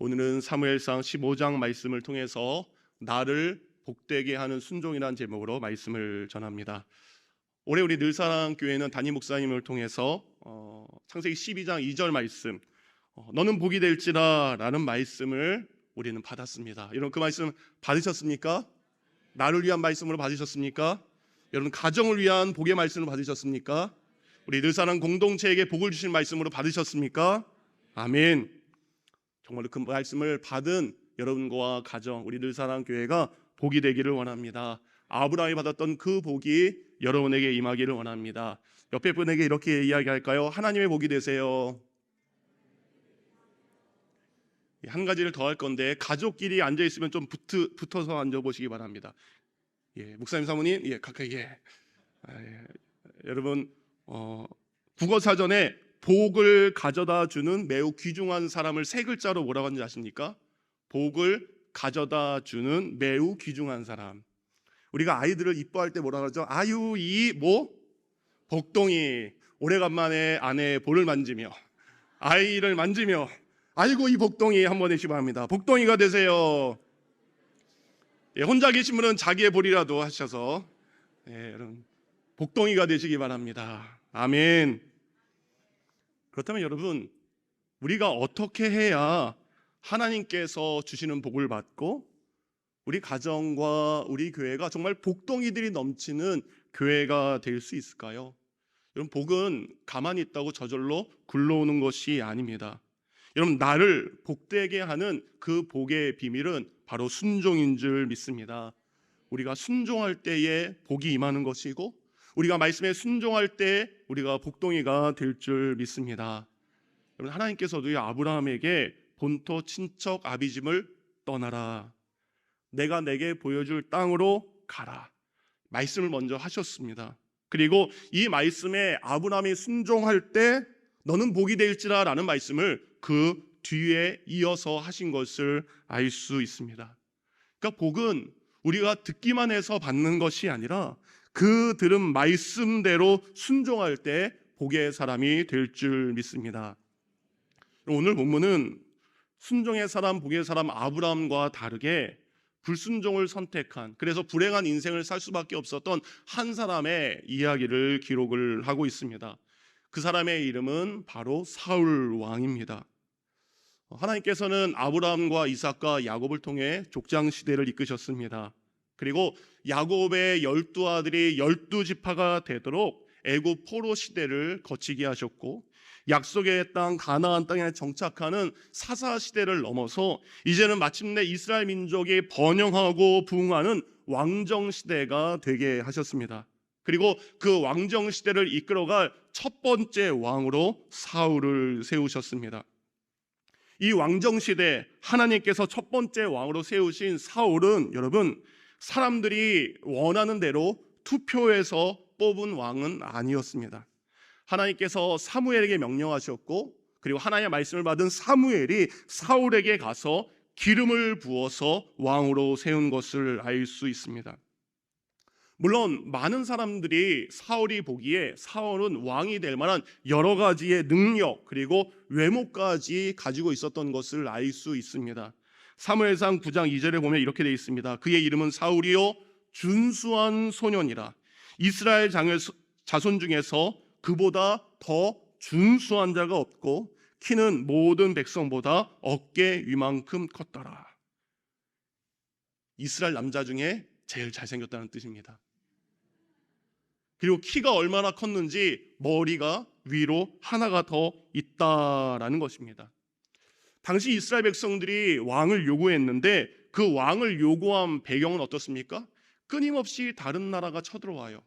오늘은 사무엘상 15장 말씀을 통해서 나를 복되게 하는 순종이라는 제목으로 말씀을 전합니다. 올해 우리 늘사랑교회는 담임 목사님을 통해서 창세기 12장 2절 말씀, 너는 복이 될지라 라는 말씀을 우리는 받았습니다. 여러분, 그 말씀 받으셨습니까? 나를 위한 말씀으로 받으셨습니까? 여러분, 가정을 위한 복의 말씀을 받으셨습니까? 우리 늘사랑 공동체에게 복을 주신 말씀으로 받으셨습니까? 아멘. 정말로 그 말씀을 받은 여러분과 가정, 우리 늘사랑교회가 복이 되기를 원합니다. 아브라함이 받았던 그 복이 여러분에게 임하기를 원합니다. 옆에 분에게 이렇게 이야기할까요? 하나님의 복이 되세요. 한 가지를 더 할 건데, 가족끼리 앉아있으면 좀 붙어서 앉아보시기 바랍니다. 목사님, 사모님, 가까이. 여러분, 국어사전에 복을 가져다 주는 매우 귀중한 사람을 세 글자로 뭐라고 하는지 아십니까? 복을 가져다 주는 매우 귀중한 사람. 우리가 아이들을 이뻐할 때 뭐라고 하죠? 아유, 이 복동이. 오래간만에 아내의 볼을 만지며 아이를 만지며 아이고, 이 복동이 한번 해주시기 바랍니다. 복동이가 되세요. 혼자 계신 분은 자기의 볼이라도 하셔서 여러분, 복동이가 되시기 바랍니다. 아멘. 그렇다면 여러분, 우리가 어떻게 해야 하나님께서 주시는 복을 받고 우리 가정과 우리 교회가 정말 복동이들이 넘치는 교회가 될 수 있을까요? 여러분, 복은 가만히 있다고 저절로 굴러오는 것이 아닙니다. 여러분, 나를 복되게 하는 그 복의 비밀은 바로 순종인 줄 믿습니다. 우리가 순종할 때에 복이 임하는 것이고, 우리가 말씀에 순종할 때 우리가 복동이가 될 줄 믿습니다. 여러분, 하나님께서도 아브라함에게 본토 친척 아비집을 떠나라, 내가 내게 보여줄 땅으로 가라, 말씀을 먼저 하셨습니다. 그리고 이 말씀에 아브라함이 순종할 때 너는 복이 될지라 라는 말씀을 그 뒤에 이어서 하신 것을 알 수 있습니다. 그러니까 복은 우리가 듣기만 해서 받는 것이 아니라 그 들은 말씀대로 순종할 때 복의 사람이 될 줄 믿습니다. 오늘 본문은 순종의 사람, 복의 사람 아브라함과 다르게 불순종을 선택한, 그래서 불행한 인생을 살 수밖에 없었던 한 사람의 이야기를 기록을 하고 있습니다. 그 사람의 이름은 바로 사울 왕입니다. 하나님께서는 아브라함과 이삭과 야곱을 통해 족장 시대를 이끄셨습니다. 그리고 야곱의 12아들이 12지파가 되도록 애굽 포로 시대를 거치게 하셨고, 약속의 땅 가나안 땅에 정착하는 사사 시대를 넘어서 이제는 마침내 이스라엘 민족이 번영하고 부흥하는 왕정 시대가 되게 하셨습니다. 그리고 그 왕정 시대를 이끌어갈 첫 번째 왕으로 사울을 세우셨습니다. 이 왕정 시대, 하나님께서 첫 번째 왕으로 세우신 사울은 여러분, 사람들이 원하는 대로 투표해서 뽑은 왕은 아니었습니다. 하나님께서 사무엘에게 명령하셨고, 그리고 하나님의 말씀을 받은 사무엘이 사울에게 가서 기름을 부어서 왕으로 세운 것을 알 수 있습니다. 물론 많은 사람들이 사울이 보기에 사울은 왕이 될 만한 여러 가지의 능력, 그리고 외모까지 가지고 있었던 것을 알 수 있습니다. 사무엘상 9장 2절에 보면 이렇게 되어 있습니다. 그의 이름은 사울이요 준수한 소년이라. 이스라엘 자손 중에서 그보다 더 준수한 자가 없고 키는 모든 백성보다 어깨 위만큼 컸더라. 이스라엘 남자 중에 제일 잘생겼다는 뜻입니다. 그리고 키가 얼마나 컸는지 머리가 위로 하나가 더 있다라는 것입니다. 당시 이스라엘 백성들이 왕을 요구했는데 그 왕을 요구한 배경은 어떻습니까? 끊임없이 다른 나라가 쳐들어와요.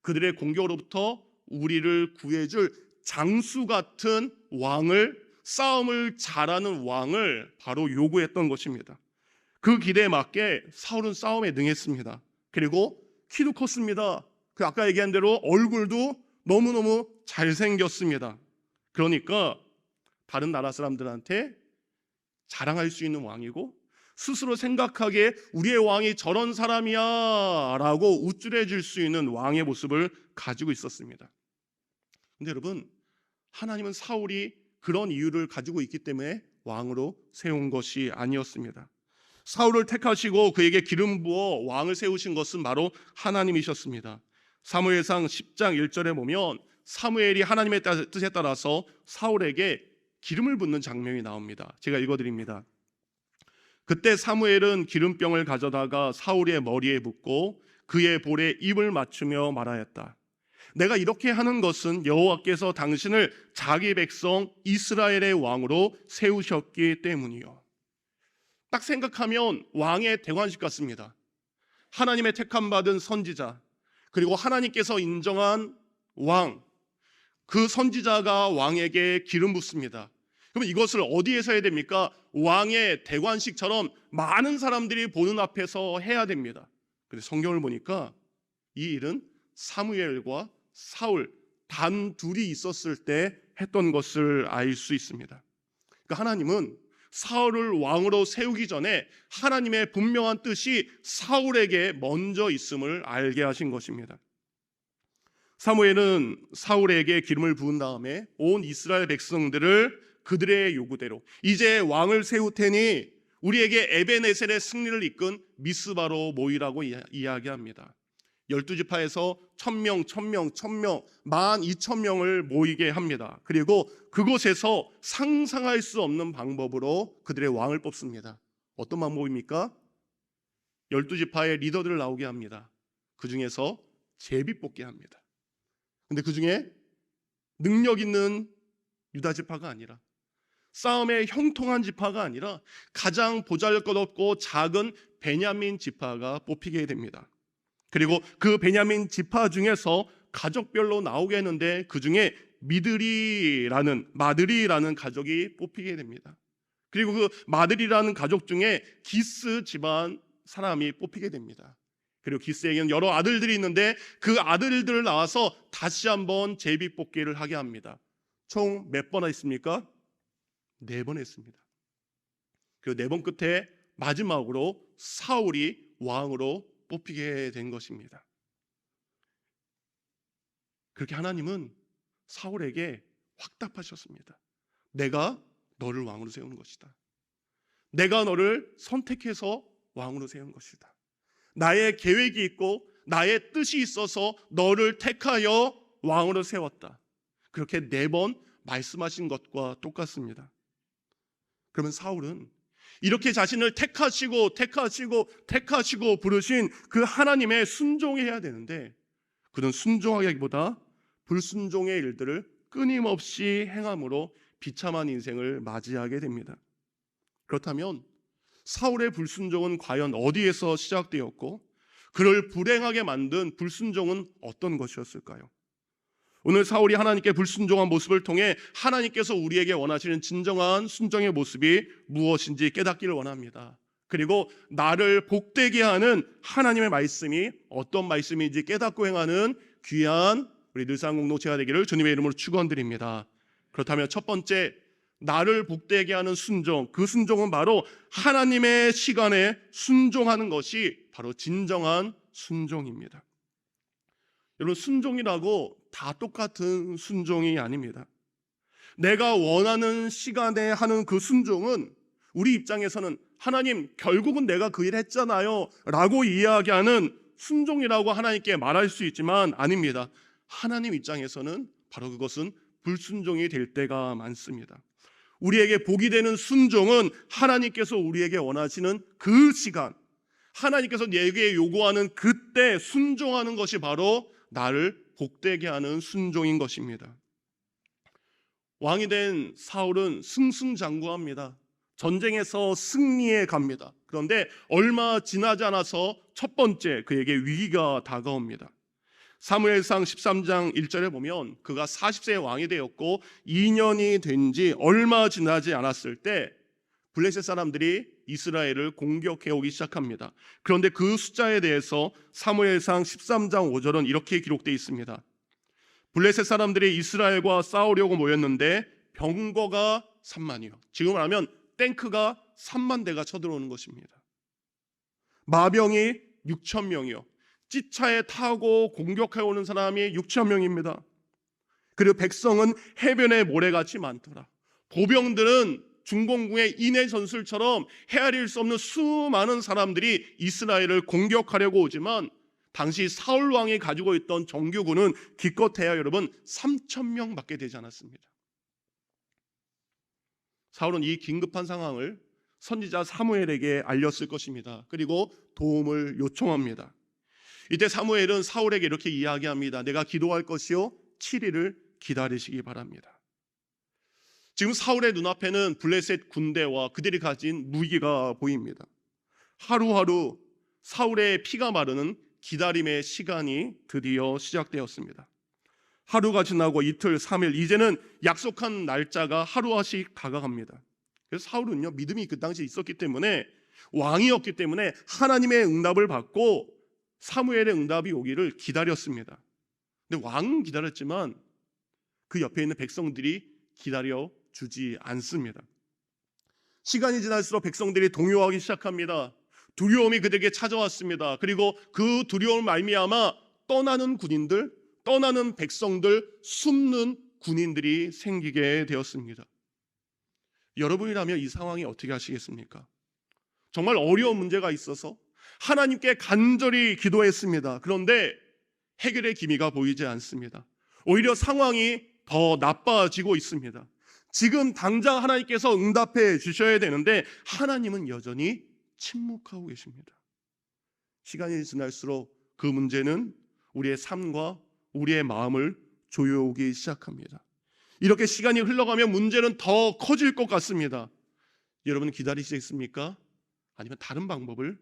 그들의 공격으로부터 우리를 구해줄 장수 같은 왕을, 싸움을 잘하는 왕을 바로 요구했던 것입니다. 그 기대에 맞게 사울은 싸움에 능했습니다. 그리고 키도 컸습니다. 그 아까 얘기한 대로 얼굴도 너무너무 잘생겼습니다. 그러니까 다른 나라 사람들한테 자랑할 수 있는 왕이고, 스스로 생각하기에 우리의 왕이 저런 사람이야 라고 우쭐해 줄 수 있는 왕의 모습을 가지고 있었습니다. 근데 여러분, 하나님은 사울이 그런 이유를 가지고 있기 때문에 왕으로 세운 것이 아니었습니다. 사울을 택하시고 그에게 기름 부어 왕을 세우신 것은 바로 하나님이셨습니다. 사무엘상 10장 1절에 보면 사무엘이 하나님의 뜻에 따라서 사울에게 기름을 붓는 장면이 나옵니다. 제가 읽어드립니다. 그때 사무엘은 기름병을 가져다가 사울의 머리에 붓고 그의 볼에 입을 맞추며 말하였다. 내가 이렇게 하는 것은 여호와께서 당신을 자기 백성 이스라엘의 왕으로 세우셨기 때문이요. 딱 생각하면 왕의 대관식 같습니다. 하나님의 택함받은 선지자, 그리고 하나님께서 인정한 왕, 그 선지자가 왕에게 기름 붓습니다. 그럼 이것을 어디에서 해야 됩니까? 왕의 대관식처럼 많은 사람들이 보는 앞에서 해야 됩니다. 근데 성경을 보니까 이 일은 사무엘과 사울 단 둘이 있었을 때 했던 것을 알 수 있습니다. 그러니까 하나님은 사울을 왕으로 세우기 전에 하나님의 분명한 뜻이 사울에게 먼저 있음을 알게 하신 것입니다. 사무엘은 사울에게 기름을 부은 다음에 온 이스라엘 백성들을 그들의 요구대로 이제 왕을 세울 테니 우리에게 에벤에셀의 승리를 이끈 미스바로 모이라고 이야기합니다. 12지파에서 1000명, 1000명, 1000명, 12,000명을 모이게 합니다. 그리고 그곳에서 상상할 수 없는 방법으로 그들의 왕을 뽑습니다. 어떤 방법입니까? 12지파의 리더들을 나오게 합니다. 그 중에서 제비 뽑게 합니다. 근데 그 중에 능력 있는 유다지파가 아니라, 싸움에 형통한 지파가 아니라 가장 보잘것없고 작은 베냐민 지파가 뽑히게 됩니다. 그리고 그 베냐민 지파 중에서 가족별로 나오게 했는데 그 중에 마드리라는 가족이 뽑히게 됩니다. 그리고 그 마드리라는 가족 중에 기스 집안 사람이 뽑히게 됩니다. 그리고 기스에게는 여러 아들들이 있는데 그 아들들을 나와서 다시 한번 제비 뽑기를 하게 합니다. 총 몇 번 했습니까? 4번 했습니다. 그리고 4번 끝에 마지막으로 사울이 왕으로 뽑히게 된 것입니다. 그렇게 하나님은 사울에게 확답하셨습니다. 내가 너를 왕으로 세우는 것이다. 내가 너를 선택해서 왕으로 세운 것이다. 나의 계획이 있고 나의 뜻이 있어서 너를 택하여 왕으로 세웠다. 그렇게 4번 말씀하신 것과 똑같습니다. 그러면 사울은 이렇게 자신을 택하시고 부르신 그 하나님의 순종해야 되는데 그는 순종하기보다 불순종의 일들을 끊임없이 행함으로 비참한 인생을 맞이하게 됩니다. 그렇다면 사울의 불순종은 과연 어디에서 시작되었고 그를 불행하게 만든 불순종은 어떤 것이었을까요? 오늘 사울이 하나님께 불순종한 모습을 통해 하나님께서 우리에게 원하시는 진정한 순종의 모습이 무엇인지 깨닫기를 원합니다. 그리고 나를 복되게 하는 하나님의 말씀이 어떤 말씀인지 깨닫고 행하는 귀한 우리 늘상 공동체가 되기를 주님의 이름으로 축원드립니다. 그렇다면 첫 번째, 나를 복되게 하는 순종, 그 순종은 바로 하나님의 시간에 순종하는 것이 바로 진정한 순종입니다. 여러분, 순종이라고 다 똑같은 순종이 아닙니다. 내가 원하는 시간에 하는 그 순종은 우리 입장에서는 하나님 결국은 내가 그 일 했잖아요 라고 이야기하는 순종이라고 하나님께 말할 수 있지만 아닙니다. 하나님 입장에서는 바로 그것은 불순종이 될 때가 많습니다. 우리에게 복이 되는 순종은 하나님께서 우리에게 원하시는 그 시간, 하나님께서 내게 요구하는 그때 순종하는 것이 바로 나를 복되게 하는 순종인 것입니다. 왕이 된 사울은 승승장구합니다. 전쟁에서 승리해 갑니다. 그런데 얼마 지나지 않아서 첫 번째 그에게 위기가 다가옵니다. 사무엘상 13장 1절에 보면 그가 40세의 왕이 되었고 2년이 된 지 얼마 지나지 않았을 때 블레셋 사람들이 이스라엘을 공격해 오기 시작합니다. 그런데 그 숫자에 대해서 사무엘상 13장 5절은 이렇게 기록되어 있습니다. 블레셋 사람들이 이스라엘과 싸우려고 모였는데 병거가 3만이요. 지금 말하면 탱크가 3만 대가 쳐들어오는 것입니다. 마병이 6천 명이요. 찌차에 타고 공격해 오는 사람이 6천 명입니다. 그리고 백성은 해변에 모래같이 많더라. 보병들은 중공궁의 인해 전술처럼 헤아릴 수 없는 수많은 사람들이 이스라엘을 공격하려고 오지만 당시 사울 왕이 가지고 있던 정규군은 기껏해야 여러분 3,000명밖에 되지 않았습니다. 사울은 이 긴급한 상황을 선지자 사무엘에게 알렸을 것입니다. 그리고 도움을 요청합니다. 이때 사무엘은 사울에게 이렇게 이야기합니다. 내가 기도할 것이요 7일을 기다리시기 바랍니다. 지금 사울의 눈앞에는 블레셋 군대와 그들이 가진 무기가 보입니다. 하루하루 사울의 피가 마르는 기다림의 시간이 드디어 시작되었습니다. 하루가 지나고 이틀, 3일, 이제는 약속한 날짜가 하루씩 다가갑니다. 그래서 사울은요, 믿음이 그 당시에 있었기 때문에, 왕이었기 때문에 하나님의 응답을 받고 사무엘의 응답이 오기를 기다렸습니다. 근데 왕은 기다렸지만 그 옆에 있는 백성들이 기다려 주지 않습니다. 시간이 지날수록 백성들이 동요하기 시작합니다. 두려움이 그들에게 찾아왔습니다. 그리고 그 두려움을 말미암아 떠나는 군인들, 떠나는 백성들, 숨는 군인들이 생기게 되었습니다. 여러분이라면 이 상황이 어떻게 하시겠습니까? 정말 어려운 문제가 있어서 하나님께 간절히 기도했습니다. 그런데 해결의 기미가 보이지 않습니다. 오히려 상황이 더 나빠지고 있습니다. 지금 당장 하나님께서 응답해 주셔야 되는데 하나님은 여전히 침묵하고 계십니다. 시간이 지날수록 그 문제는 우리의 삶과 우리의 마음을 조여오기 시작합니다. 이렇게 시간이 흘러가면 문제는 더 커질 것 같습니다. 여러분 기다리시겠습니까? 아니면 다른 방법을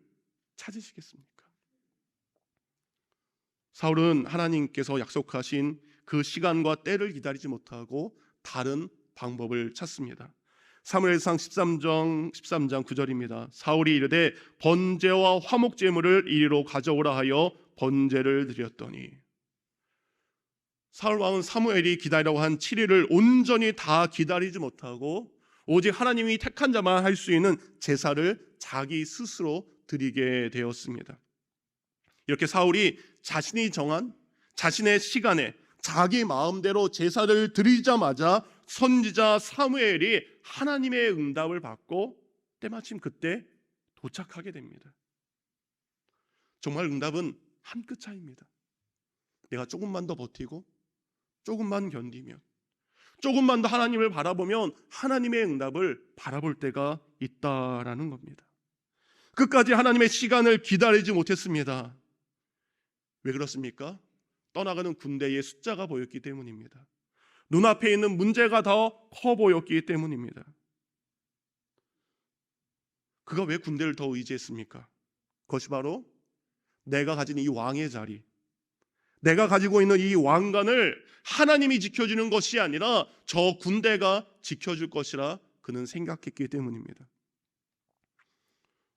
찾으시겠습니까? 사울은 하나님께서 약속하신 그 시간과 때를 기다리지 못하고 다른 방법을 찾습니다. 사무엘상 13장 9절입니다. 사울이 이르되 번제와 화목 제물을 이리로 가져오라 하여 번제를 드렸더니, 사울 왕은 사무엘이 기다리라고 한 7일을 온전히 다 기다리지 못하고 오직 하나님이 택한 자만 할 수 있는 제사를 자기 스스로 드리게 되었습니다. 이렇게 사울이 자신이 정한 자신의 시간에 자기 마음대로 제사를 드리자마자 선지자 사무엘이 하나님의 응답을 받고 때마침 그때 도착하게 됩니다. 정말 응답은 한 끗 차이입니다. 내가 조금만 더 버티고 조금만 견디면, 조금만 더 하나님을 바라보면 하나님의 응답을 바라볼 때가 있다라는 겁니다. 끝까지 하나님의 시간을 기다리지 못했습니다. 왜 그렇습니까? 떠나가는 군대의 숫자가 보였기 때문입니다. 눈앞에 있는 문제가 더 커 보였기 때문입니다. 그가 왜 군대를 더 의지했습니까? 그것이 바로 내가 가진 이 왕의 자리, 내가 가지고 있는 이 왕관을 하나님이 지켜주는 것이 아니라 저 군대가 지켜줄 것이라 그는 생각했기 때문입니다.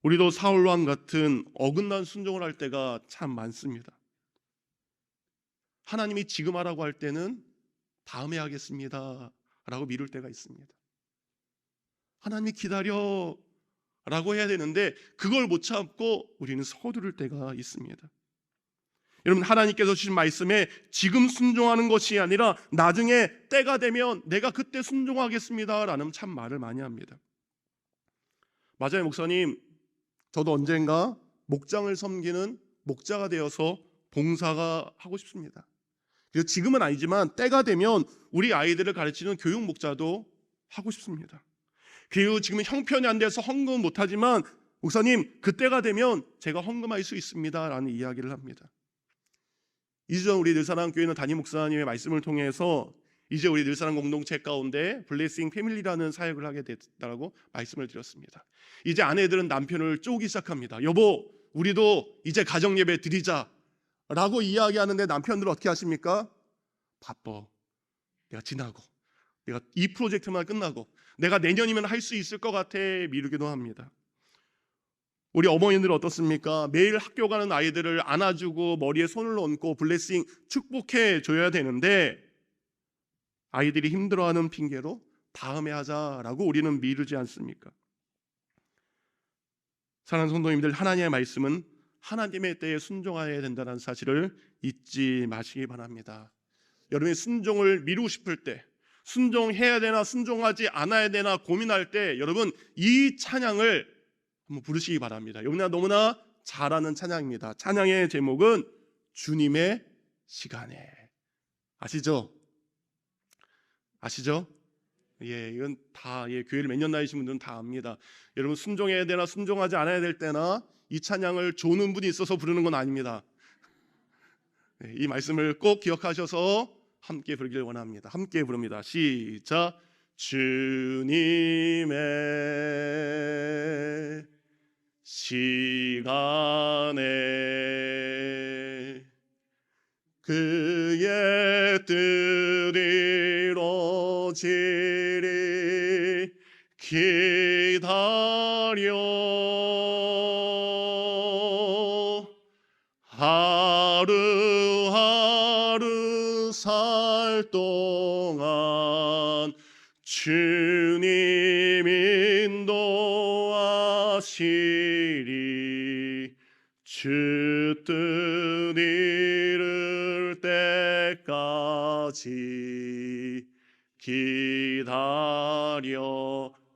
우리도 사울왕 같은 어긋난 순종을 할 때가 참 많습니다. 하나님이 지금 하라고 할 때는 다음에 하겠습니다 라고 미룰 때가 있습니다. 하나님이 기다려 라고 해야 되는데 그걸 못 참고 우리는 서두를 때가 있습니다. 여러분, 하나님께서 주신 말씀에 지금 순종하는 것이 아니라 나중에 때가 되면 내가 그때 순종하겠습니다 라는 참 말을 많이 합니다. 맞아요, 목사님. 저도 언젠가 목장을 섬기는 목자가 되어서 봉사가 하고 싶습니다. 그래서 지금은 아니지만 때가 되면 우리 아이들을 가르치는 교육 목자도 하고 싶습니다. 그리고 지금 형편이 안 돼서 헌금은 못하지만 목사님 그때가 되면 제가 헌금할 수 있습니다 라는 이야기를 합니다. 2주 전 우리 늘사랑교회는 담임 목사님의 말씀을 통해서 이제 우리 늘사랑 공동체 가운데 블레싱 패밀리라는 사역을 하게 됐다고 말씀을 드렸습니다. 이제 아내들은 남편을 쪼기 시작합니다. 여보, 우리도 이제 가정 예배 드리자 라고 이야기하는데 남편들은 어떻게 하십니까? 바빠. 내가 지나고, 내가 이 프로젝트만 끝나고, 내가 내년이면 할 수 있을 것 같아 미루기도 합니다. 우리 어머니들은 어떻습니까? 매일 학교 가는 아이들을 안아주고 머리에 손을 얹고 블레싱 축복해 줘야 되는데 아이들이 힘들어하는 핑계로 다음에 하자라고 우리는 미루지 않습니까? 사랑하는 성도님들, 하나님의 말씀은 하나님의 때에 순종해야 된다는 사실을 잊지 마시기 바랍니다. 여러분이 순종을 미루고 싶을 때, 순종해야 되나 순종하지 않아야 되나 고민할 때 여러분 이 찬양을 한번 부르시기 바랍니다. 너무나 잘 아는 찬양입니다. 찬양의 제목은 주님의 시간에. 아시죠? 예, 이건 다 교회를 몇 년 다니신 분들은 다 압니다. 여러분 순종해야 되나 순종하지 않아야 될 때나 이 찬양을 조는 분이 있어서 부르는 건 아닙니다. 네, 이 말씀을 꼭 기억하셔서 함께 부르기를 원합니다. 함께 부릅니다. 시작. 주님의 시간에 그의 뜻 이루어지리 기다려 하루하루 살 동안 주님 인도하시리 주 뜻 이룰 때까지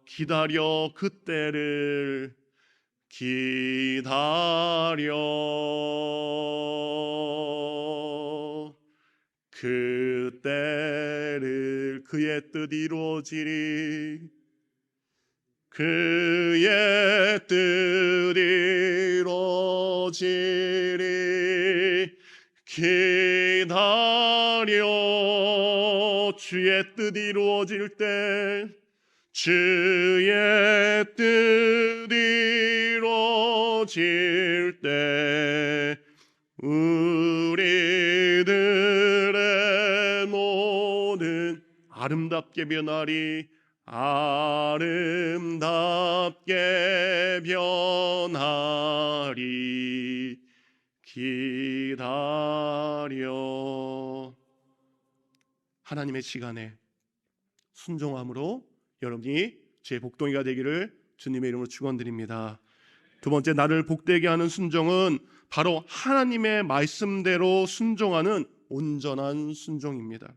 기다려 그때를 기다려 그때를 그의 뜻 이루어지리 그의 뜻 이루어지리 기다려 주의 뜻 이루어질 때 주의 뜻 이루어질 때 우리들의 모든 아름답게 변하리 아름답게 변하리 기다려 하나님의 시간에 순종함으로 여러분이 제 복덩이가 되기를 주님의 이름으로 축원드립니다. 두 번째, 나를 복되게 하는 순종은 바로 하나님의 말씀대로 순종하는 온전한 순종입니다.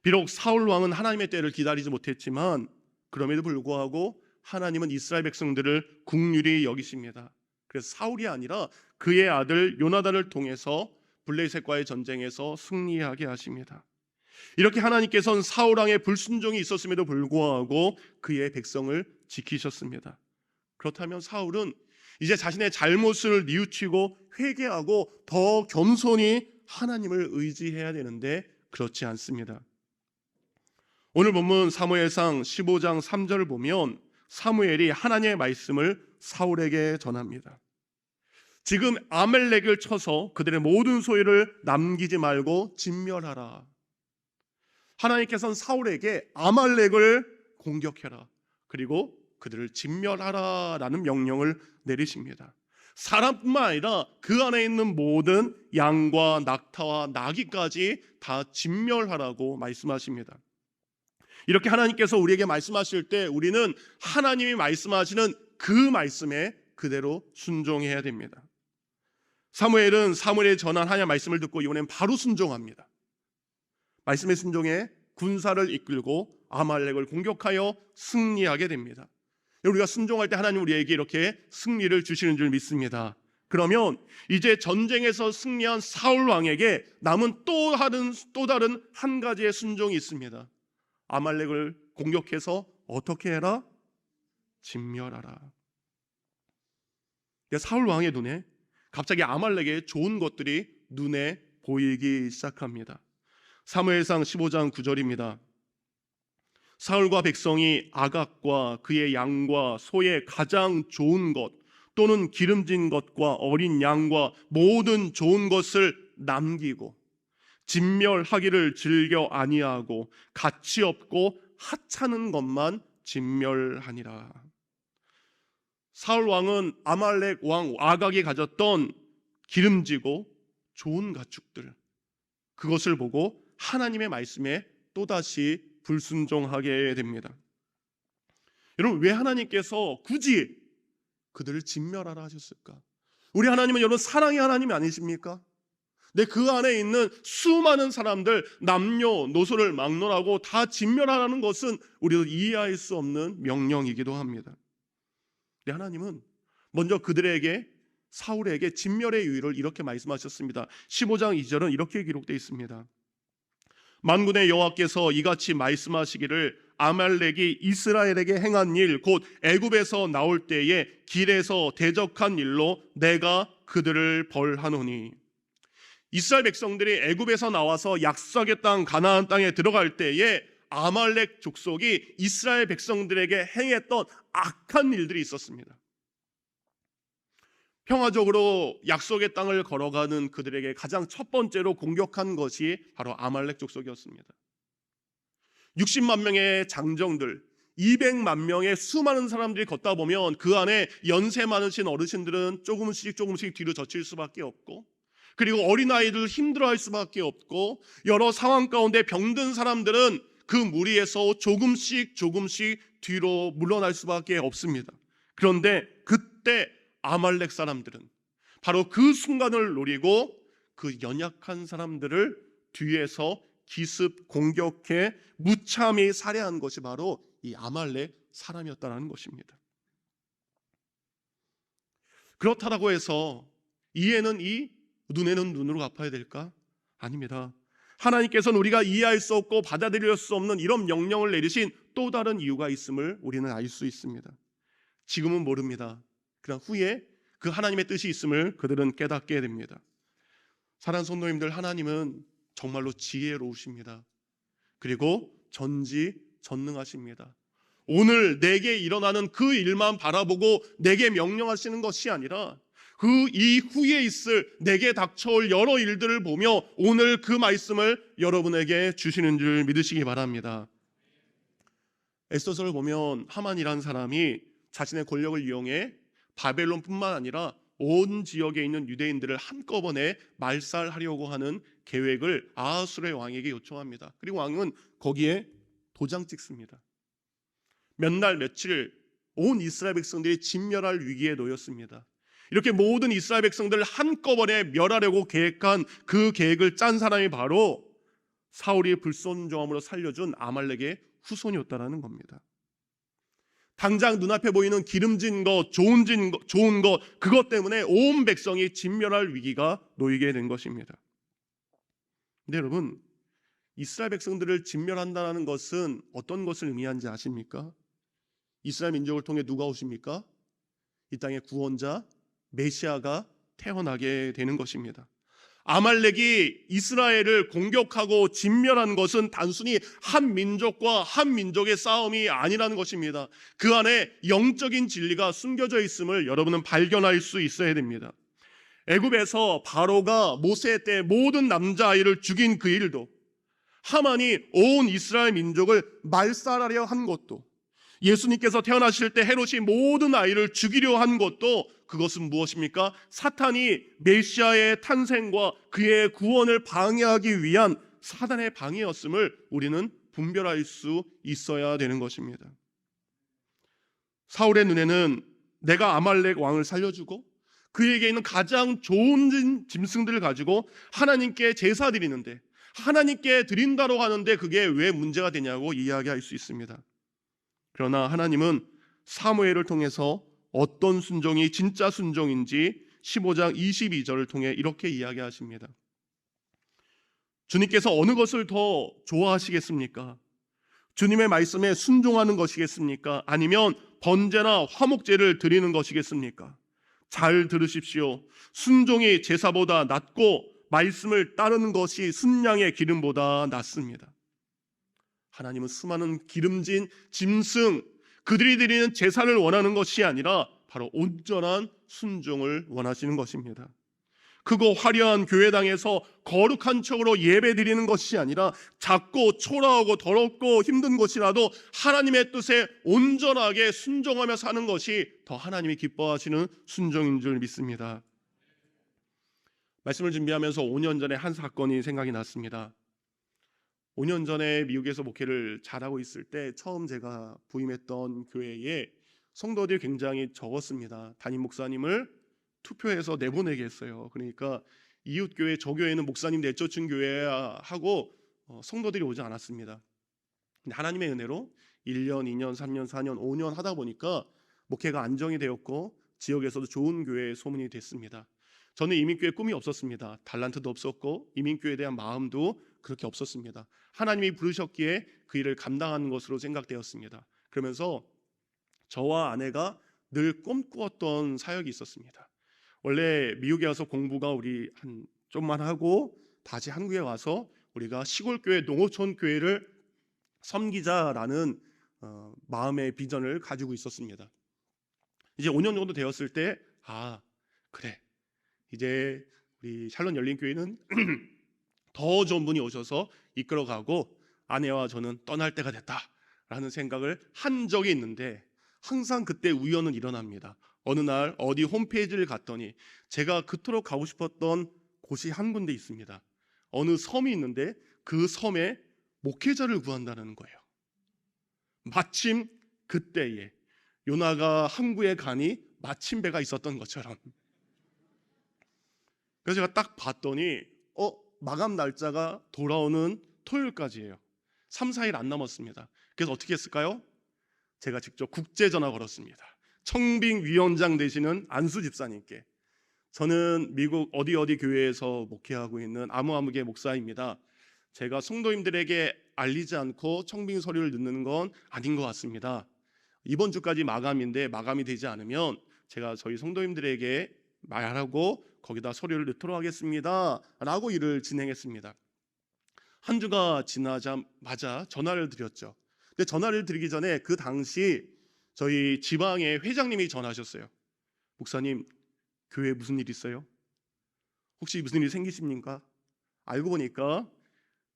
비록 사울 왕은 하나님의 때를 기다리지 못했지만 그럼에도 불구하고 하나님은 이스라엘 백성들을 긍휼히 여기십니다. 그래서 사울이 아니라 그의 아들 요나단을 통해서 블레셋과의 전쟁에서 승리하게 하십니다. 이렇게 하나님께서는 사울 왕의 불순종이 있었음에도 불구하고 그의 백성을 지키셨습니다. 그렇다면 사울은 이제 자신의 잘못을 뉘우치고 회개하고 더 겸손히 하나님을 의지해야 되는데 그렇지 않습니다. 오늘 본문 사무엘상 15장 3절을 보면 사무엘이 하나님의 말씀을 사울에게 전합니다. 지금 아말렉을 쳐서 그들의 모든 소유를 남기지 말고 진멸하라. 하나님께서는 사울에게 아말렉을 공격해라, 그리고 그들을 진멸하라 라는 명령을 내리십니다. 사람뿐만 아니라 그 안에 있는 모든 양과 낙타와 나귀까지 다 진멸하라고 말씀하십니다. 이렇게 하나님께서 우리에게 말씀하실 때 우리는 하나님이 말씀하시는 그 말씀에 그대로 순종해야 됩니다. 사무엘은 사무엘에 전한 하나님의 말씀을 듣고 이번엔 바로 순종합니다. 말씀에 순종해 군사를 이끌고 아말렉을 공격하여 승리하게 됩니다. 우리가 순종할 때 하나님 우리에게 이렇게 승리를 주시는 줄 믿습니다. 그러면 이제 전쟁에서 승리한 사울 왕에게 남은 또 다른 한 가지의 순종이 있습니다. 아말렉을 공격해서 어떻게 해라? 진멸하라. 사울 왕의 눈에 갑자기 아말렉의 좋은 것들이 눈에 보이기 시작합니다. 사무엘상 15장 9절입니다. 사울과 백성이 아각과 그의 양과 소의 가장 좋은 것 또는 기름진 것과 어린 양과 모든 좋은 것을 남기고 진멸하기를 즐겨 아니하고 가치 없고 하찮은 것만 진멸하니라. 사울 왕은 아말렉 왕 아각이 가졌던 기름지고 좋은 가축들, 그것을 보고 하나님의 말씀에 또다시 불순종하게 됩니다. 여러분, 왜 하나님께서 굳이 그들을 진멸하라 하셨을까? 우리 하나님은 여러분 사랑의 하나님이 아니십니까? 그 안에 있는 수많은 사람들, 남녀노소를 막론하고 다 진멸하라는 것은 우리도 이해할 수 없는 명령이기도 합니다. 하나님은 먼저 그들에게, 사울에게 진멸의 이유를 이렇게 말씀하셨습니다. 15장 2절은 이렇게 기록되어 있습니다. 만군의 여호와께서 이같이 말씀하시기를 아말렉이 이스라엘에게 행한 일, 곧 애굽에서 나올 때에 길에서 대적한 일로 내가 그들을 벌하노니. 이스라엘 백성들이 애굽에서 나와서 약속의 땅 가나안 땅에 들어갈 때에 아말렉 족속이 이스라엘 백성들에게 행했던 악한 일들이 있었습니다. 평화적으로 약속의 땅을 걸어가는 그들에게 가장 첫 번째로 공격한 것이 바로 아말렉 족속이었습니다. 60만 명의 장정들, 200만 명의 수많은 사람들이 걷다 보면 그 안에 연세 많으신 어르신들은 조금씩 뒤로 젖힐 수밖에 없고, 그리고 어린아이들 힘들어할 수밖에 없고, 여러 상황 가운데 병든 사람들은 그 무리에서 조금씩 뒤로 물러날 수밖에 없습니다. 그런데 그때 아말렉 사람들은 바로 그 순간을 노리고 그 연약한 사람들을 뒤에서 기습 공격해 무참히 살해한 것이 바로 이 아말렉 사람이었다는 것입니다. 그렇다고 해서 이에는 이, 눈에는 눈으로 갚아야 될까? 아닙니다. 하나님께서는 우리가 이해할 수 없고 받아들일 수 없는 이런 명령을 내리신 또 다른 이유가 있음을 우리는 알 수 있습니다. 지금은 모릅니다. 그러나 후에 그 하나님의 뜻이 있음을 그들은 깨닫게 됩니다. 사랑하는 성도님들, 하나님은 정말로 지혜로우십니다. 그리고 전지전능하십니다. 오늘 내게 일어나는 그 일만 바라보고 내게 명령하시는 것이 아니라 그 이후에 있을 내게 닥쳐올 여러 일들을 보며 오늘 그 말씀을 여러분에게 주시는 줄 믿으시기 바랍니다. 에스더서를 보면 하만이라는 사람이 자신의 권력을 이용해 바벨론뿐만 아니라 온 지역에 있는 유대인들을 한꺼번에 말살하려고 하는 계획을 아하수르의 왕에게 요청합니다. 그리고 왕은 거기에 도장 찍습니다. 몇 날 며칠 온 이스라엘 백성들이 진멸할 위기에 놓였습니다. 이렇게 모든 이스라엘 백성들을 한꺼번에 멸하려고 계획한 그 계획을 짠 사람이 바로 사울이 불순종함으로 살려준 아말렉의 후손이었다는 겁니다. 당장 눈앞에 보이는 기름진 것, 좋은 것, 그것 때문에 온 백성이 진멸할 위기가 놓이게 된 것입니다. 근데 여러분, 이스라엘 백성들을 진멸한다는 것은 어떤 것을 의미하는지 아십니까? 이스라엘 민족을 통해 누가 오십니까? 이 땅의 구원자 메시아가 태어나게 되는 것입니다. 아말렉이 이스라엘을 공격하고 진멸한 것은 단순히 한 민족과 한 민족의 싸움이 아니라는 것입니다. 그 안에 영적인 진리가 숨겨져 있음을 여러분은 발견할 수 있어야 됩니다. 애굽에서 바로가 모세 때 모든 남자아이를 죽인 그 일도, 하만이 온 이스라엘 민족을 말살하려 한 것도, 예수님께서 태어나실 때 헤롯이 모든 아이를 죽이려 한 것도, 그것은 무엇입니까? 사탄이 메시아의 탄생과 그의 구원을 방해하기 위한 사단의 방해였음을 우리는 분별할 수 있어야 되는 것입니다. 사울의 눈에는 내가 아말렉 왕을 살려주고 그에게 있는 가장 좋은 짐승들을 가지고 하나님께 제사 드리는데, 하나님께 드린다고 하는데 그게 왜 문제가 되냐고 이야기할 수 있습니다. 그러나 하나님은 사무엘을 통해서 어떤 순종이 진짜 순종인지 15장 22절을 통해 이렇게 이야기하십니다. 주님께서 어느 것을 더 좋아하시겠습니까? 주님의 말씀에 순종하는 것이겠습니까? 아니면 번제나 화목제를 드리는 것이겠습니까? 잘 들으십시오. 순종이 제사보다 낫고 말씀을 따르는 것이 순양의 기름보다 낫습니다. 하나님은 수많은 기름진 짐승, 그들이 드리는 제사를 원하는 것이 아니라 바로 온전한 순종을 원하시는 것입니다. 크고 화려한 교회당에서 거룩한 척으로 예배 드리는 것이 아니라 작고 초라하고 더럽고 힘든 것이라도 하나님의 뜻에 온전하게 순종하며 사는 것이 더 하나님이 기뻐하시는 순종인 줄 믿습니다. 말씀을 준비하면서 5년 전에 한 사건이 생각이 났습니다. 5년 전에 미국에서 목회를 잘하고 있을 때 처음 제가 부임했던 교회에 성도들이 굉장히 적었습니다. 담임 목사님을 투표해서 내보내게 했어요. 그러니까 이웃 교회, 저 교회는 목사님 내쫓은 교회야 하고 성도들이 오지 않았습니다. 근데 하나님의 은혜로 1년, 2년, 3년, 4년, 5년 하다 보니까 목회가 안정이 되었고 지역에서도 좋은 교회의 소문이 됐습니다. 저는 이민교회 꿈이 없었습니다. 달란트도 없었고 이민교회에 대한 마음도 그렇게 없었습니다. 하나님이 부르셨기에 그 일을 감당하는 것으로 생각되었습니다. 그러면서 저와 아내가 늘 꿈꾸었던 사역이 있었습니다. 원래 미국에 와서 공부가 우리 한 좀만 하고 다시 한국에 와서 우리가 시골교회, 농어촌 교회를 섬기자라는 마음의 비전을 가지고 있었습니다. 이제 5년 정도 되었을 때 그래, 이제 우리 샬롯 열린교회는 더 좋은 분이 오셔서 이끌어가고 아내와 저는 떠날 때가 됐다라는 생각을 한 적이 있는데 항상 그때 우연은 일어납니다. 어느 날 어디 홈페이지를 갔더니 제가 그토록 가고 싶었던 곳이 한 군데 있습니다. 어느 섬이 있는데 그 섬에 목회자를 구한다는 거예요. 마침 그때에 요나가 항구에 가니 마침배가 있었던 것처럼. 그래서 제가 딱 봤더니 마감 날짜가 돌아오는 토요일까지예요. 3, 4일 안 남았습니다. 그래서 어떻게 했을까요? 제가 직접 국제전화 걸었습니다. 청빙 위원장 되시는 안수 집사님께. 저는 미국 어디 교회에서 목회하고 있는 아무아무개 목사입니다. 제가 성도님들에게 알리지 않고 청빙 서류를 넣는 건 아닌 것 같습니다. 이번 주까지 마감인데 마감이 되지 않으면 제가 저희 성도님들에게 말하고 거기다 서류를 넣도록 하겠습니다 라고 일을 진행했습니다. 한 주가 지나자마자 전화를 드렸죠. 근데 전화를 드리기 전에 그 당시 저희 지방의 회장님이 전화하셨어요. 목사님, 교회에 무슨 일 있어요? 혹시 무슨 일 생기십니까? 알고 보니까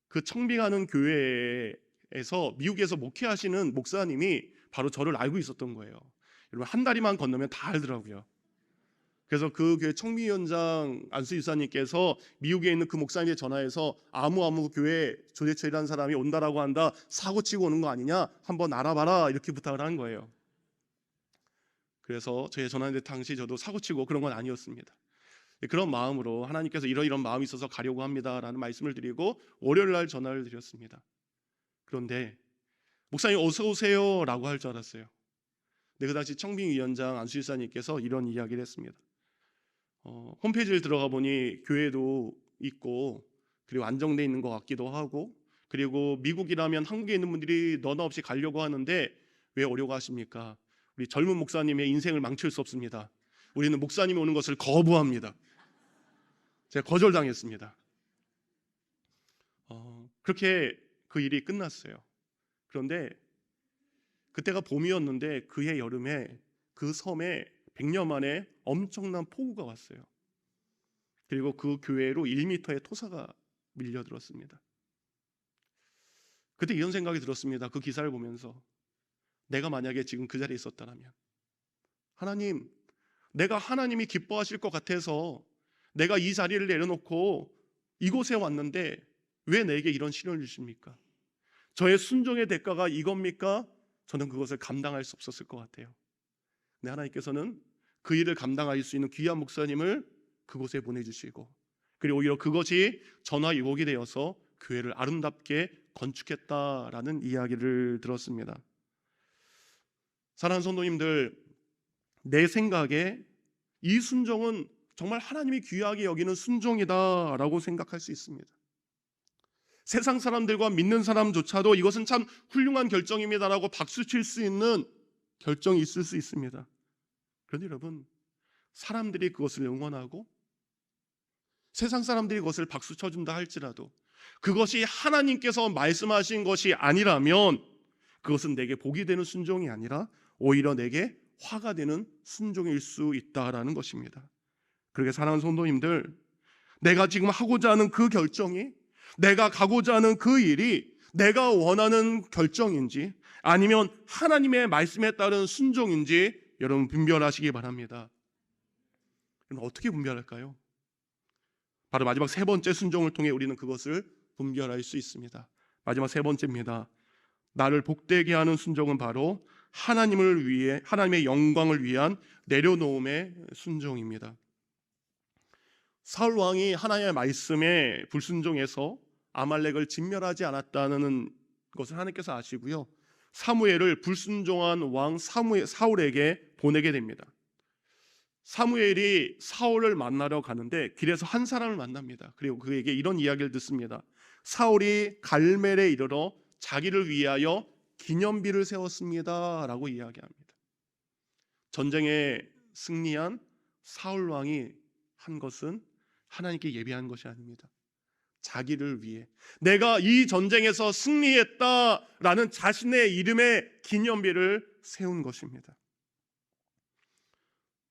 그 청빙하는 교회에서 미국에서 목회하시는 목사님이 바로 저를 알고 있었던 거예요. 여러분, 한 다리만 건너면 다 알더라고요. 그래서 그 교회 청빙위원장 안수 유사님께서 미국에 있는 그 목사님께 전화해서 아무 교회 조대철이라는 사람이 온다라고 한다, 사고 치고 오는 거 아니냐, 한번 알아봐라, 이렇게 부탁을 한 거예요. 그래서 저희 전화했는데 당시 저도 사고 치고 그런 건 아니었습니다. 그런 마음으로 하나님께서 이런 마음이 있어서 가려고 합니다라는 말씀을 드리고 월요일 날 전화를 드렸습니다. 그런데 목사님 어서 오세요 라고 할 줄 알았어요. 근데 그 당시 청빙위원장 안수 유사님께서 이런 이야기를 했습니다. 홈페이지를 들어가 보니 교회도 있고 그리고 안정돼 있는 것 같기도 하고, 그리고 미국이라면 한국에 있는 분들이 너나 없이 가려고 하는데 왜 오려고 하십니까? 우리 젊은 목사님의 인생을 망칠 수 없습니다. 우리는 목사님이 오는 것을 거부합니다. 제가 거절당했습니다. 그렇게 그 일이 끝났어요. 그런데 그때가 봄이었는데 그해 여름에 그 섬에 100년 만에 엄청난 폭우가 왔어요. 그리고 그 교회로 1m의 토사가 밀려들었습니다. 그때 이런 생각이 들었습니다. 그 기사를 보면서 내가 만약에 지금 그 자리에 있었다면, 하나님, 내가 하나님이 기뻐하실 것 같아서 내가 이 자리를 내려놓고 이곳에 왔는데 왜 내게 이런 시련을 주십니까? 저의 순종의 대가가 이겁니까? 저는 그것을 감당할 수 없었을 것 같아요. 근데 하나님께서는 그 일을 감당할 수 있는 귀한 목사님을 그곳에 보내주시고, 그리고 오히려 그것이 전화유복이 되어서 교회를 아름답게 건축했다라는 이야기를 들었습니다. 사랑하는 성도님들, 내 생각에 이 순종은 정말 하나님이 귀하게 여기는 순종이다라고 생각할 수 있습니다. 세상 사람들과 믿는 사람조차도 이것은 참 훌륭한 결정입니다라고 박수칠 수 있는 결정이 있을 수 있습니다. 그런데 여러분, 사람들이 그것을 응원하고 세상 사람들이 그것을 박수 쳐준다 할지라도 그것이 하나님께서 말씀하신 것이 아니라면 그것은 내게 복이 되는 순종이 아니라 오히려 내게 화가 되는 순종일 수 있다라는 것입니다. 그러게 사랑하는 성도님들, 내가 지금 하고자 하는 그 결정이, 내가 가고자 하는 그 일이 내가 원하는 결정인지 아니면 하나님의 말씀에 따른 순종인지 여러분 분별하시기 바랍니다. 그럼 어떻게 분별할까요? 바로 마지막 세 번째 순종을 통해 우리는 그것을 분별할 수 있습니다. 마지막 세 번째입니다. 나를 복되게 하는 순종은 바로 하나님을 위해, 하나님의 영광을 위한 내려놓음의 순종입니다. 사울 왕이 하나님의 말씀에 불순종해서 아말렉을 진멸하지 않았다는 것을 하나님께서 아시고요, 사무엘을 불순종한 왕 사울에게 보내게 됩니다. 사무엘이 사울을 만나러 가는데 길에서 한 사람을 만납니다. 그리고 그에게 이런 이야기를 듣습니다. 사울이 갈멜에 이르러 자기를 위하여 기념비를 세웠습니다 라고 이야기합니다. 전쟁에 승리한 사울 왕이 한 것은 하나님께 예배한 것이 아닙니다. 자기를 위해, 내가 이 전쟁에서 승리했다라는 자신의 이름의 기념비를 세운 것입니다.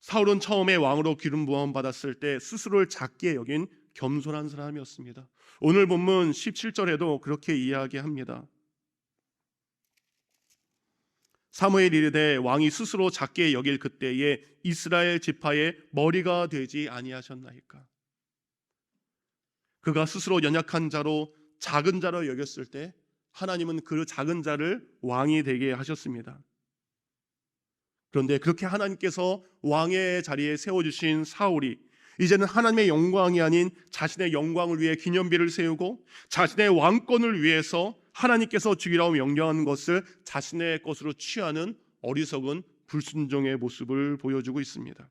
사울은 처음에 왕으로 기름 부음 받았을 때 스스로를 작게 여긴 겸손한 사람이었습니다. 오늘 본문 17절에도 그렇게 이야기합니다. 사무엘 이르되 왕이 스스로 작게 여길 그때에 이스라엘 지파의 머리가 되지 아니하셨나이까. 그가 스스로 연약한 자로 작은 자로 여겼을 때 하나님은 그 작은 자를 왕이 되게 하셨습니다. 그런데 그렇게 하나님께서 왕의 자리에 세워주신 사울이 이제는 하나님의 영광이 아닌 자신의 영광을 위해 기념비를 세우고 자신의 왕권을 위해서 하나님께서 주기라고 명령한 것을 자신의 것으로 취하는 어리석은 불순종의 모습을 보여주고 있습니다.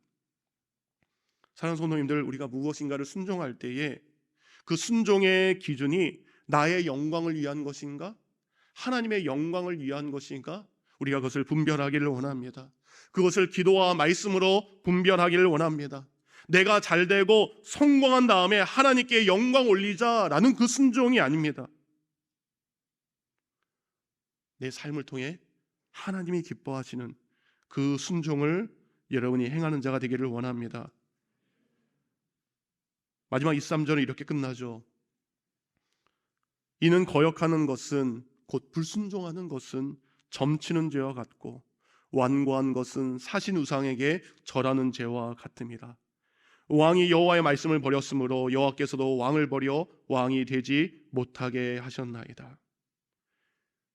사랑하는 성도님들, 우리가 무엇인가를 순종할 때에 그 순종의 기준이 나의 영광을 위한 것인가? 하나님의 영광을 위한 것인가? 우리가 그것을 분별하기를 원합니다. 그것을 기도와 말씀으로 분별하기를 원합니다. 내가 잘되고 성공한 다음에 하나님께 영광 올리자라는 그 순종이 아닙니다. 내 삶을 통해 하나님이 기뻐하시는 그 순종을 여러분이 행하는 자가 되기를 원합니다. 마지막 23절은 이렇게 끝나죠. 이는 거역하는 것은, 곧 불순종하는 것은 점치는 죄와 같고 완고한 것은 사신 우상에게 절하는 죄와 같음이라. 왕이 여호와의 말씀을 버렸으므로 여호와께서도 왕을 버려 왕이 되지 못하게 하셨나이다.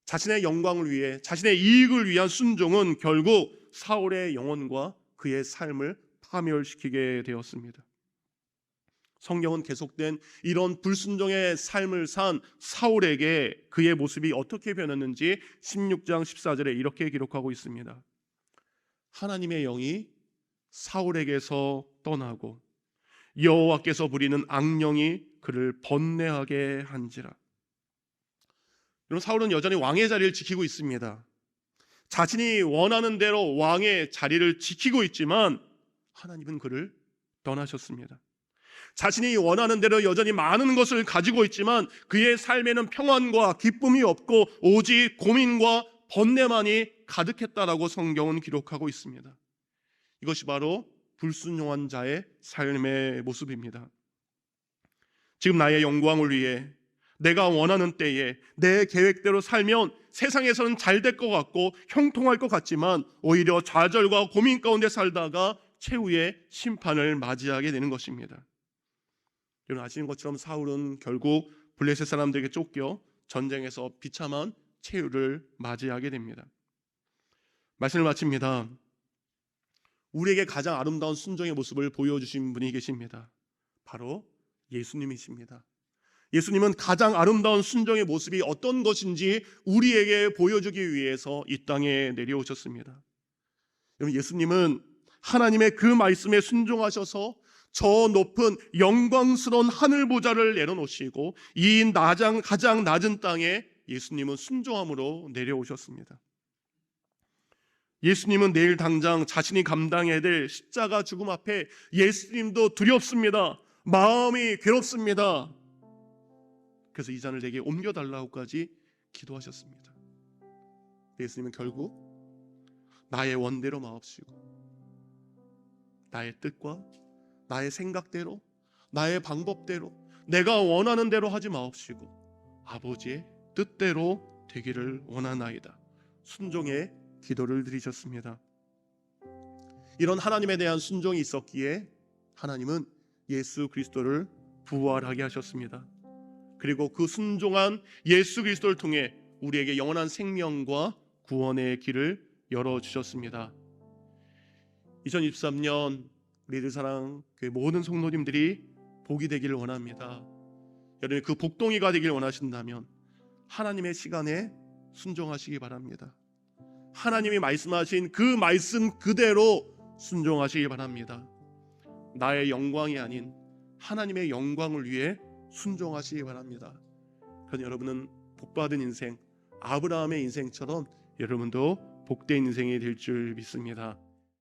자신의 영광을 위해, 자신의 이익을 위한 순종은 결국 사울의 영혼과 그의 삶을 파멸시키게 되었습니다. 성경은 계속된 이런 불순종의 삶을 산 사울에게 그의 모습이 어떻게 변했는지 16장 14절에 이렇게 기록하고 있습니다. 하나님의 영이 사울에게서 떠나고 여호와께서 부리는 악령이 그를 번뇌하게 한지라. 여러분, 사울은 여전히 왕의 자리를 지키고 있습니다. 자신이 원하는 대로 왕의 자리를 지키고 있지만 하나님은 그를 떠나셨습니다. 자신이 원하는 대로 여전히 많은 것을 가지고 있지만 그의 삶에는 평안과 기쁨이 없고 오직 고민과 번뇌만이 가득했다라고 성경은 기록하고 있습니다. 이것이 바로 불순종한 자의 삶의 모습입니다. 지금 나의 영광을 위해 내가 원하는 때에 내 계획대로 살면 세상에서는 잘 될 것 같고 형통할 것 같지만 오히려 좌절과 고민 가운데 살다가 최후의 심판을 맞이하게 되는 것입니다. 여러분 아시는 것처럼 사울은 결국 블레셋 사람들에게 쫓겨 전쟁에서 비참한 최후를 맞이하게 됩니다. 말씀을 마칩니다. 우리에게 가장 아름다운 순종의 모습을 보여주신 분이 계십니다. 바로 예수님이십니다. 예수님은 가장 아름다운 순종의 모습이 어떤 것인지 우리에게 보여주기 위해서 이 땅에 내려오셨습니다. 여러분 예수님은 하나님의 그 말씀에 순종하셔서 저 높은 영광스러운 하늘 보좌를 내려놓으시고 이 가장 낮은 땅에 예수님은 순종함으로 내려오셨습니다. 예수님은 내일 당장 자신이 감당해야 될 십자가 죽음 앞에 예수님도 두렵습니다. 마음이 괴롭습니다. 그래서 이 잔을 내게 옮겨달라고까지 기도하셨습니다. 예수님은 결국 나의 원대로 마옵시고 나의 뜻과 나의 생각대로 나의 방법대로 내가 원하는 대로 하지 마옵시고 아버지의 뜻대로 되기를 원하나이다. 순종의 기도를 드리셨습니다. 이런 하나님에 대한 순종이 있었기에 하나님은 예수 그리스도를 부활하게 하셨습니다. 그리고 그 순종한 예수 그리스도를 통해 우리에게 영원한 생명과 구원의 길을 열어주셨습니다. 2023년 우리들 사랑 교회 모든 성도님들이 복이 되기를 원합니다. 여러분 그 복덩이가 되길 원하신다면 하나님의 시간에 순종하시기 바랍니다. 하나님이 말씀하신 그 말씀 그대로 순종하시기 바랍니다. 나의 영광이 아닌 하나님의 영광을 위해 순종하시기 바랍니다. 그래서 여러분은 복받은 인생, 아브라함의 인생처럼 여러분도 복된 인생이 될 줄 믿습니다.